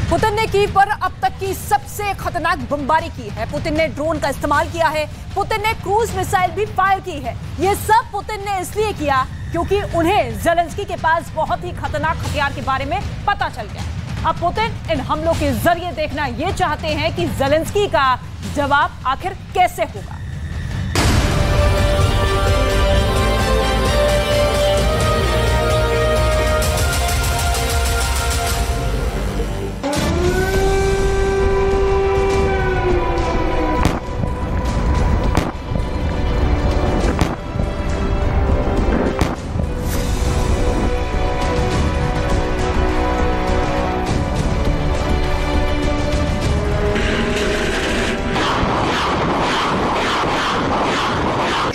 Putin ने Kyiv पर अब तक की सबसे खतरनाक बमबारी की है। पुतिन ने ड्रोन का इस्तेमाल किया है। पुतिन ने क्रूज मिसाइल भी फायर की है। ये सब पुतिन ने इसलिए किया क्योंकि उन्हें ज़ेलेंस्की के पास बहुत ही खतरनाक हथियार के बारे में पता चल गया। अब पुतिन इन हमलों के जरिए देखना ये चाहते हैं कि ज़ेलेंस्की का जवाब आखिर कैसे होगा।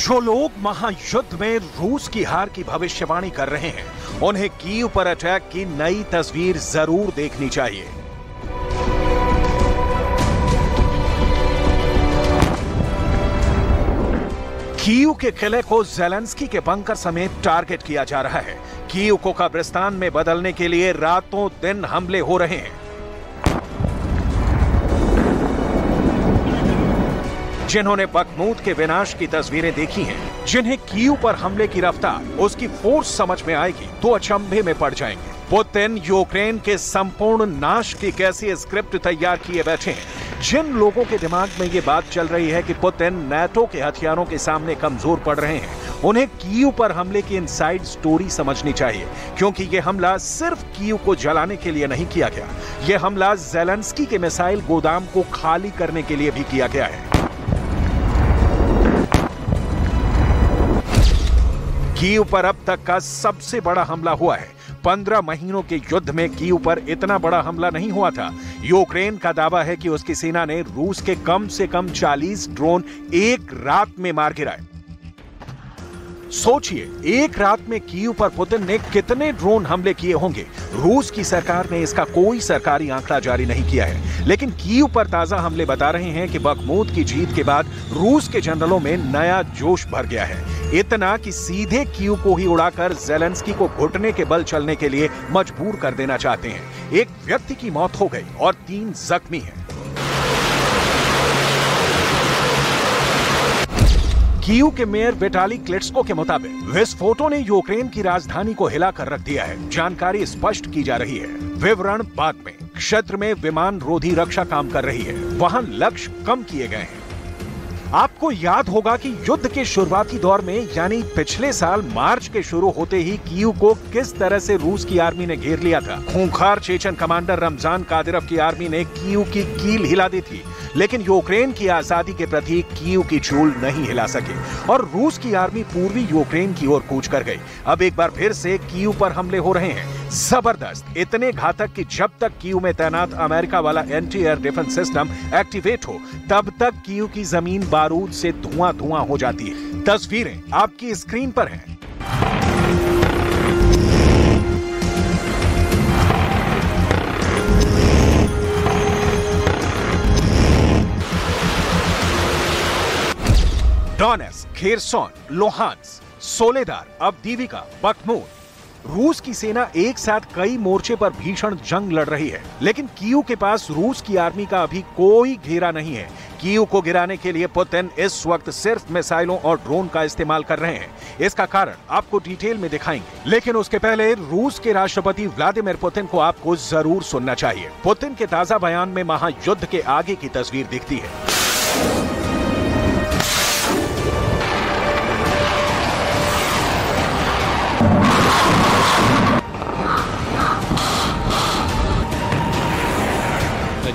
जो लोग महायुद्ध में रूस की हार की भविष्यवाणी कर रहे हैं, उन्हें कीव पर अटैक की नई तस्वीर जरूर देखनी चाहिए। कीव के किले को ज़ेलेंस्की के बंकर समेत टारगेट किया जा रहा है। कीव को कब्रिस्तान में बदलने के लिए रातों दिन हमले हो रहे हैं। जिन्होंने बखमूत के विनाश की तस्वीरें देखी हैं, जिन्हें कीव पर हमले की रफ्तार, उसकी फोर्स समझ में आएगी तो अचंभे में पड़ जाएंगे। पुतिन यूक्रेन के संपूर्ण नाश की कैसी स्क्रिप्ट तैयार किए बैठे हैं। जिन लोगों के दिमाग में ये बात चल रही है कि पुतिन नाटो के हथियारों के सामने कमजोर पड़ रहे हैं, उन्हें कीव पर हमले की इनसाइड स्टोरी समझनी चाहिए, क्योंकि ये हमला सिर्फ कीव को जलाने के लिए नहीं किया गया। यह हमला ज़ेलेंस्की के मिसाइल गोदाम को खाली करने के लिए भी किया गया है। कीव पर अब तक का सबसे बड़ा हमला हुआ है। 15 महीनों के युद्ध में कीव पर इतना बड़ा हमला नहीं हुआ था। यूक्रेन का दावा है कि उसकी सेना ने रूस के कम से कम 40 ड्रोन एक रात में मार गिराए। सोचिए, एक रात में कीव पर पुतिन ने कितने ड्रोन हमले किए होंगे। रूस की सरकार ने इसका कोई सरकारी आंकड़ा जारी नहीं किया है, लेकिन कीव पर ताजा हमले बता रहे हैं कि बखमूत की जीत के बाद रूस के जनरलों में नया जोश भर गया है। इतना कि सीधे कीव को ही उड़ाकर ज़ेलेंस्की को घुटने के बल चलने के लिए मजबूर कर देना चाहते हैं। एक व्यक्ति की मौत हो गई और 3 जख्मी हैं। कीव के मेयर विटाली क्लिट्स्को के मुताबिक विस्फोटों ने यूक्रेन की राजधानी को हिलाकर रख दिया है। जानकारी स्पष्ट की जा रही है, विवरण बाद में। क्षेत्र में विमान रोधी रक्षा काम कर रही है, वहां लक्ष्य कम किए गए हैं। आपको याद होगा कि युद्ध के शुरुआती दौर में, यानी पिछले साल मार्च के शुरू होते ही कीव को किस तरह से रूस की आर्मी ने घेर लिया था। खूंखार चेचन कमांडर रमजान कादिरोव की आर्मी ने कीव की कील हिला दी थी, लेकिन यूक्रेन की आजादी के प्रति कीव की चूल नहीं हिला सके और रूस की आर्मी पूर्वी यूक्रेन की ओर कूच कर गई। अब एक बार फिर से कीव पर हमले हो रहे हैं, जबरदस्त, इतने घातक कि जब तक कीव में तैनात अमेरिका वाला anti air defence system activate हो, तब तक कीव की जमीन बारूद से धुआं धुआं हो जाती है। तस्वीरें आपकी स्क्रीन पर हैं। Donetsk, Kherson, Luhansk, Soledar, Avdiivka, Bakhmut. रूस की सेना एक साथ कई मोर्चे पर भीषण जंग लड़ रही है, लेकिन कीव के पास रूस की आर्मी का अभी कोई घेरा नहीं है। कीव को गिराने के लिए पुतिन इस वक्त सिर्फ मिसाइलों और ड्रोन का इस्तेमाल कर रहे हैं। इसका कारण आपको डिटेल में दिखाएंगे, लेकिन उसके पहले रूस के राष्ट्रपति व्लादिमीर पुतिन को आपको जरूर सुनना चाहिए। पुतिन के ताजा बयान में महायुद्ध के आगे की तस्वीर दिखती है।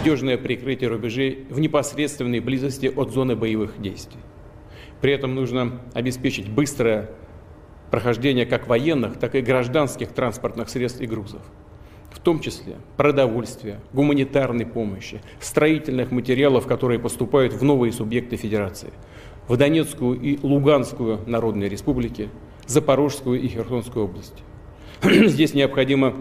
Надежное прикрытие рубежей в непосредственной близости от зоны боевых действий. При этом нужно обеспечить быстрое прохождение как военных, так и гражданских транспортных средств и грузов, в том числе продовольствия, гуманитарной помощи, строительных материалов, которые поступают в новые субъекты Федерации, в Донецкую и Луганскую народные республики, Запорожскую и Херсонскую области. Здесь необходимо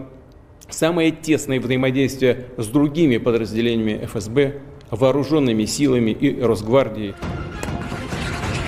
самое тесное взаимодействие с другими подразделениями ФСБ, вооруженными силами и Росгвардией.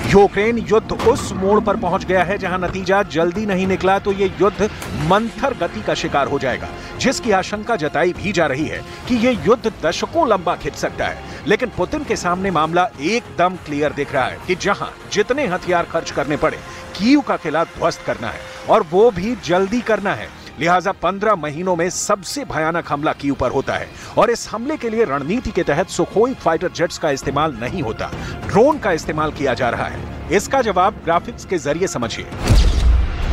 यूक्रेन युद्ध उस मोड़ पर पहुंच गया है जहां नतीजा जल्दी नहीं निकला तो ये युद्ध मंथर गति का शिकार हो जाएगा, जिसकी आशंका जताई भी जा रही है कि ये युद्ध दशकों लंबा खिंच सकता है। लेकिन पुतिन के सामने मामला एकदम क्लियर दिख रहा है कि जहां जितने हथियार खर्च करने पड़े, कीव का किला ध्वस्त करना है और वो भी जल्दी करना है। लिहाजा 15 महीनों में सबसे भयानक हमला कीव पर होता है और इस हमले के लिए रणनीति के तहत सुखोई फाइटर जेट्स का इस्तेमाल नहीं होता, ड्रोन का इस्तेमाल किया जा रहा है। इसका जवाब ग्राफिक्स के जरिए समझिए।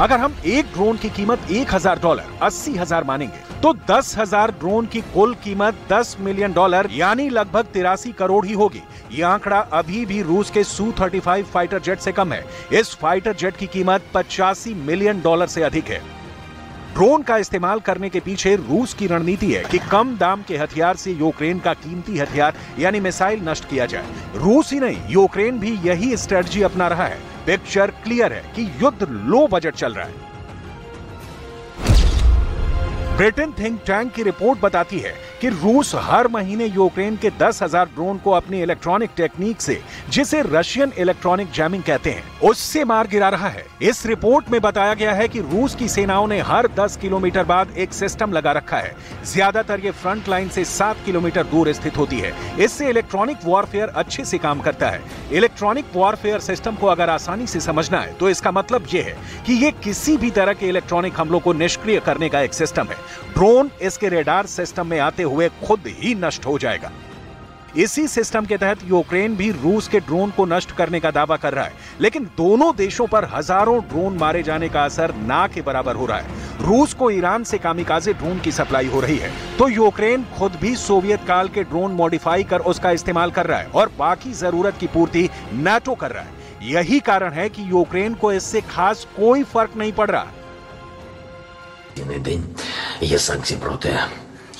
अगर हम एक ड्रोन की कीमत $1,000 80,000 मानेंगे तो 10,000 ड्रोन की कुल कीमत $10 मिलियन यानी लगभग 83 करोड़ ही होगी। यह आंकड़ा अभी भी रूस के Su-35 फाइटर जेट से कम है। इस फाइटर जेट की कीमत $85 मिलियन से अधिक है। ड्रोन का इस्तेमाल करने के पीछे रूस की रणनीति है कि कम दाम के हथियार से यूक्रेन का कीमती हथियार यानी मिसाइल नष्ट किया जाए। रूस ही नहीं, यूक्रेन भी यही स्ट्रेटजी अपना रहा है। पिक्चर क्लियर है कि युद्ध लो बजट चल रहा है। ब्रिटेन थिंक टैंक की रिपोर्ट बताती है कि रूस हर महीने यूक्रेन के 10,000 ड्रोन को अपनी इलेक्ट्रॉनिक टेक्निक से, जिसे रशियन इलेक्ट्रॉनिक जैमिंग कहते हैं, उससे मार गिरा रहा है। इस रिपोर्ट में बताया गया है कि रूस की सेनाओं ने हर 10 किलोमीटर बाद एक सिस्टम लगा रखा है। ज्यादातर ये फ्रंट लाइन से 7 किलोमीटर दूर स्थित होती है। इससे इलेक्ट्रॉनिक वॉरफेयर अच्छे से काम करता है। इलेक्ट्रॉनिक वॉरफेयर सिस्टम को अगर आसानी से समझना है तो इसका मतलब यह है कि ये किसी भी तरह के इलेक्ट्रॉनिक हमलों को निष्क्रिय करने का एक सिस्टम है। ड्रोन इसके रेडार सिस्टम में आते हुए खुद ही नष्ट हो जाएगा। इसी सिस्टम के तहत यूक्रेन भी रूस के ड्रोन को नष्ट करने का दावा कर रहा है, लेकिन दोनों देशों पर हजारों ड्रोन मारे जाने का असर ना के बराबर हो रहा है। रूस को ईरान से कामिकाजे ड्रोन की सप्लाई हो रही है तो यूक्रेन खुद भी सोवियत काल के ड्रोन मॉडिफाई कर उसका इस्तेमाल कर रहा है और बाकी जरूरत की पूर्ति नाटो कर रहा है। यही कारण है कि यूक्रेन को इससे खास कोई फर्क नहीं पड़ रहा। День є санкції проти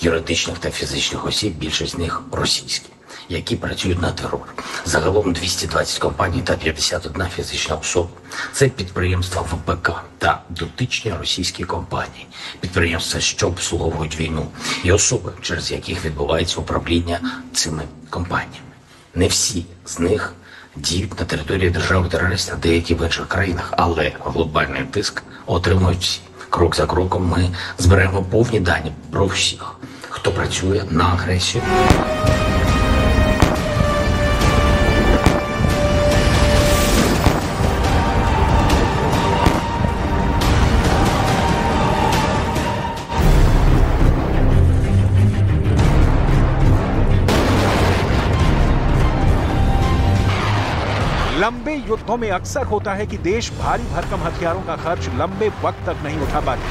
юридичних та фізичних осіб, більшість з них російські, які працюють на терор. Загалом 220 компаній та 51 фізична особа. Це підприємства ВПК та дотичні російські компанії, підприємства, що обслуговують війну, і особи, через яких відбувається управління цими компаніями. Не всі з них діють на території держави-терористів, а деякі в інших країнах, але глобальний тиск отримують всі. Крок за кроком ми зберемо повні дані про всіх, хто працює на агресію. लंबे युद्धों में अक्सर होता है कि देश भारी भरकम हथियारों का खर्च लंबे वक्त तक नहीं उठा पाते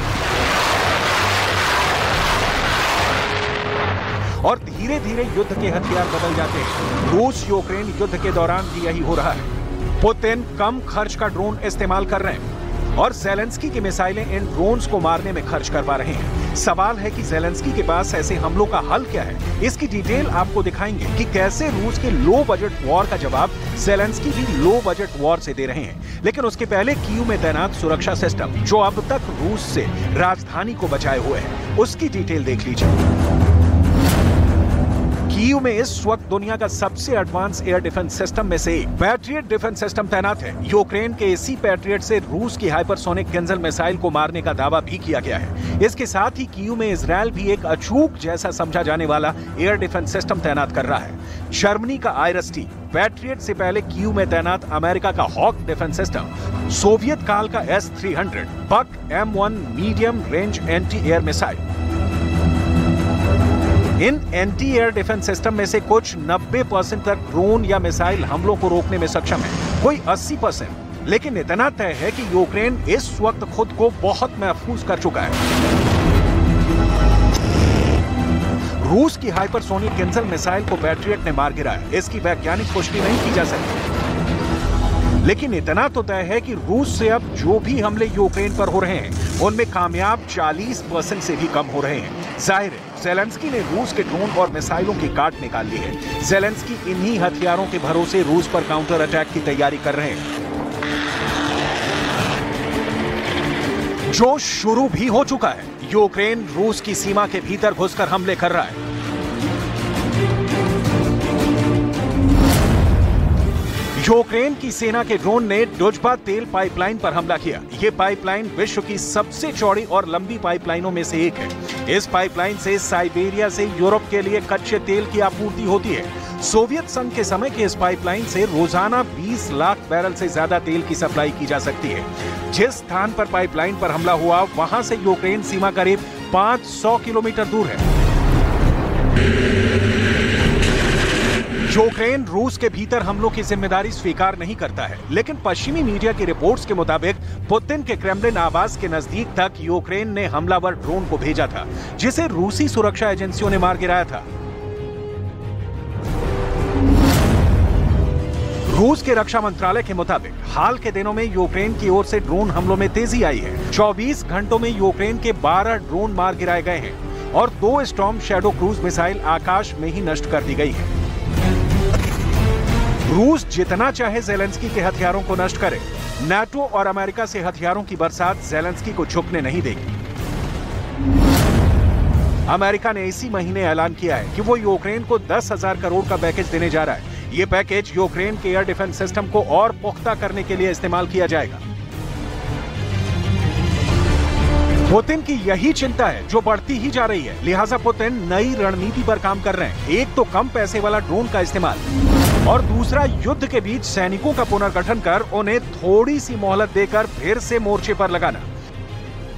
और धीरे धीरे युद्ध के हथियार बदल जाते हैं। रूस यूक्रेन युद्ध के दौरान भी यही हो रहा है। पुतिन कम खर्च का ड्रोन इस्तेमाल कर रहे हैं और ज़ेलेंस्की की मिसाइलें इन ड्रोन्स को मारने में खर्च कर पा रहे हैं। सवाल है कि ज़ेलेंस्की के पास ऐसे हमलों का हल क्या है। इसकी डिटेल आपको दिखाएंगे कि कैसे रूस के लो बजट वॉर का जवाब ज़ेलेंस्की भी लो बजट वॉर से दे रहे हैं। लेकिन उसके पहले कीव में तैनात सुरक्षा सिस्टम, जो अब तक रूस से राजधानी को बचाए हुए है, उसकी डिटेल देख लीजिए। कीव में इस वक्त दुनिया का सबसे एडवांस एयर डिफेंस सिस्टम में से एक पैट्रियट डिफेंस सिस्टम तैनात है। यूक्रेन के इसी पैट्रियट से रूस की हाइपरसोनिक किंजल मिसाइल को मारने का दावा भी किया गया है। इसके साथ ही कीव में इजरायल भी एक अचूक जैसा समझा जाने वाला एयर डिफेंस सिस्टम तैनात कर रहा है। जर्मनी का आईरस-T, पैट्रियट से पहले कीव में तैनात अमेरिका का हॉक डिफेंस सिस्टम, सोवियत काल का S-300 Buk M1 medium range anti air missile. इन एंटी एयर डिफेंस सिस्टम में से कुछ 90% तक ड्रोन या मिसाइल हमलों को रोकने में सक्षम है, कोई 80%। लेकिन इतना तय है कि यूक्रेन इस वक्त खुद को बहुत महफूज कर चुका है। रूस की हाइपरसोनिक किंजल मिसाइल को पैट्रियट ने मार गिराया। इसकी वैज्ञानिक पुष्टि नहीं की जा सकती, लेकिन इतना तो तय है कि रूस से अब जो भी हमले यूक्रेन पर हो रहे हैं उनमें कामयाब 40% से भी कम हो रहे हैं। जाहिर है ज़ेलेंस्की ने रूस के ड्रोन और मिसाइलों की काट निकाल ली है। ज़ेलेंस्की इन्हीं हथियारों के भरोसे रूस पर काउंटर अटैक की तैयारी कर रहे हैं, जो शुरू भी हो चुका है। यूक्रेन रूस की सीमा के भीतर घुसकर हमले कर रहा है। यूक्रेन की सेना के ड्रोन ने डुजबा तेल पाइपलाइन पर हमला किया। ये पाइपलाइन विश्व की सबसे चौड़ी और लंबी पाइपलाइनों में से एक है। इस पाइपलाइन से साइबेरिया से यूरोप के लिए कच्चे तेल की आपूर्ति होती है। सोवियत संघ के समय की इस पाइपलाइन से रोजाना 20 लाख बैरल से ज्यादा तेल की सप्लाई की जा सकती है। जिस स्थान पर पाइपलाइन पर हमला हुआ वहां से यूक्रेन सीमा करीब 500 किलोमीटर दूर है। यूक्रेन रूस के भीतर हमलों की जिम्मेदारी स्वीकार नहीं करता है, लेकिन पश्चिमी मीडिया की रिपोर्ट्स के मुताबिक पुतिन के क्रेमलिन आवास के नजदीक तक यूक्रेन ने हमलावर ड्रोन को भेजा था, जिसे रूसी सुरक्षा एजेंसियों ने मार गिराया था। रूस के रक्षा मंत्रालय के मुताबिक हाल के दिनों में यूक्रेन की ओर से ड्रोन हमलों में तेजी आई है। 24 घंटों में यूक्रेन के 12 ड्रोन मार गिराए गए हैं और 2 स्टॉर्म शैडो क्रूज मिसाइल आकाश में ही नष्ट कर दी गई है। रूस जितना चाहे ज़ेलेंस्की के हथियारों को नष्ट करे, नाटो और अमेरिका से हथियारों की बरसात ज़ेलेंस्की को झुकने नहीं देगी। अमेरिका ने इसी महीने ऐलान किया है कि वो यूक्रेन को 10,000 करोड़ का पैकेज देने जा रहा है। ये पैकेज यूक्रेन के एयर डिफेंस सिस्टम को और पुख्ता करने के लिए इस्तेमाल किया जाएगा। पुतिन की यही चिंता है जो बढ़ती ही जा रही है, लिहाजा पुतिन नई रणनीति पर काम कर रहे हैं। एक तो कम पैसे वाला ड्रोन का इस्तेमाल और दूसरा युद्ध के बीच सैनिकों का पुनर्गठन कर उन्हें थोड़ी सी मोहलत देकर फिर से मोर्चे पर लगाना।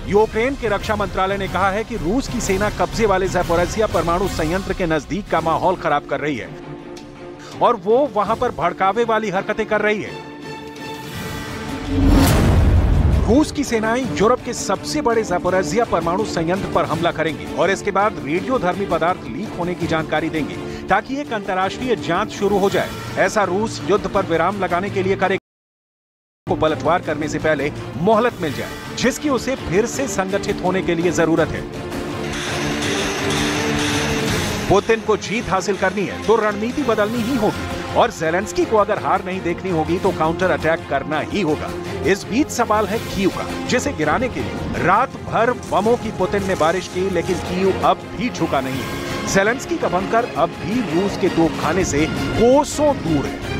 यूक्रेन के रक्षा मंत्रालय ने कहा है कि रूस की सेना कब्जे वाले ज़ैपोरिज़िया परमाणु संयंत्र के नजदीक का माहौल खराब कर रही है और वो वहां पर भड़कावे वाली हरकतें कर रही है। रूस की सेनाएं यूरोप के सबसे बड़े ज़ैपोरिज़िया परमाणु संयंत्र पर हमला करेंगी और इसके बाद रेडियोधर्मी पदार्थ लीक होने की जानकारी देंगी ताकि एक अंतर्राष्ट्रीय जांच शुरू हो जाए। ऐसा रूस युद्ध पर विराम लगाने के लिए करेगा को पलटवार करने से पहले मोहलत मिल जाए, जिसकी उसे फिर से संगठित होने के लिए जरूरत है। पुतिन को जीत हासिल करनी है तो रणनीति बदलनी ही होगी और ज़ेलेंस्की को अगर हार नहीं देखनी होगी तो काउंटर अटैक करना ही होगा। इस बीच सवाल है कीव का, जिसे गिराने के लिए रात भर बमों की पुतिन ने बारिश की, लेकिन कीव अब भी झुका नहीं है। ज़ेलेंस्की का बंकर अब भी रूस के तोपखाने से कोसों दूर है।